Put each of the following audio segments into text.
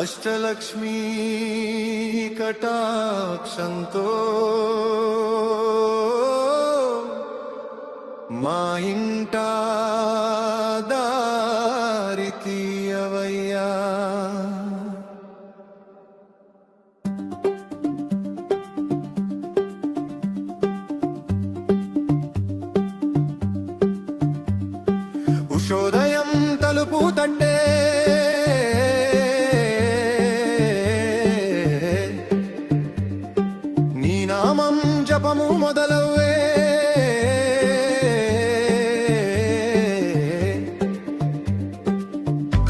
అష్టలక్ష్మీ కటాక్షంతో మా ఇంట దారి తీయవయ్యా. ఉషోదయం తలుపు తట్టే నీ నామం జపము మొదలవే,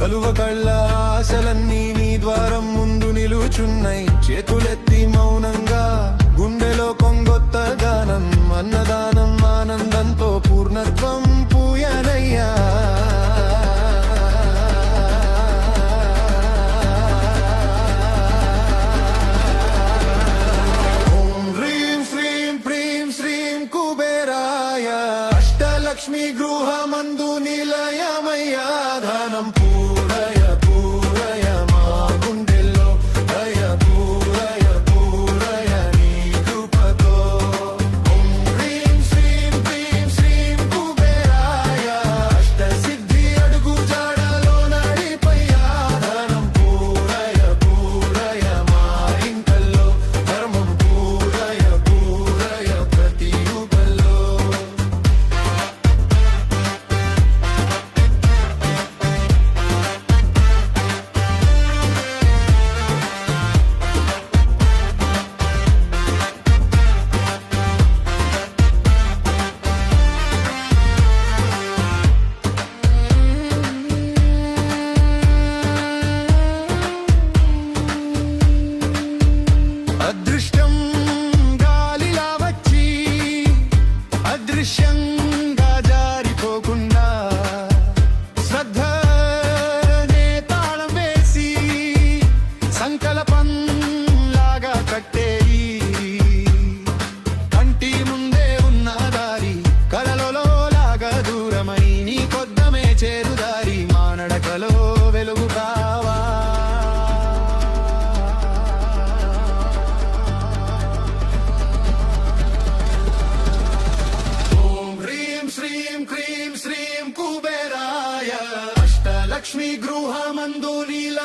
కలువ కళ్ళ ఆశలన్నీ నీ ద్వారం ముందు నిలుచున్నాయి. చేతులెత్తి మౌనంగా గుండెలో కొంగొత్త గానం, అన్నదానం ఆనందంతో పూర్ణత్వం పూయనయ్యా. ఓం హ్రీం శ్రీం ప్రీం శ్రీం కుబేరాయ, అష్టలక్ష్మి గృహమందు నిలయమయ్యా. ధనం పూరయ పూరయ మా గుండెల్లో, దయ పూరయ పూరయ నీ కృపతో. ఓం హ్రీం శ్రీం ప్రీం శ్రీం కుబేరాయ, అష్ట సిద్ధి అడుగు జాడలో నడిపయ్యా. ధనం పూరయ పూరయ మా ఇంకల్లో, ధర్మం పూరయ పూరయ ప్రతి యుగంలో. అదృష్టం గాలిలా వచ్చి అదృశ్యంగా జారిపోకుండా, శ్రద్ధనే తాళం వేసి సంకల్పం లాగా కట్టేయి. కంటి ముందే ఉన్న దారి కలలో లాగా దూరమై నీ కొద్దమే చేరుదారి. మా నడకలో వెలుగు కావా. శ్రీం క్రీం శ్రీం కుబేరాయ, అష్టలక్ష్మి గృహమందు నీల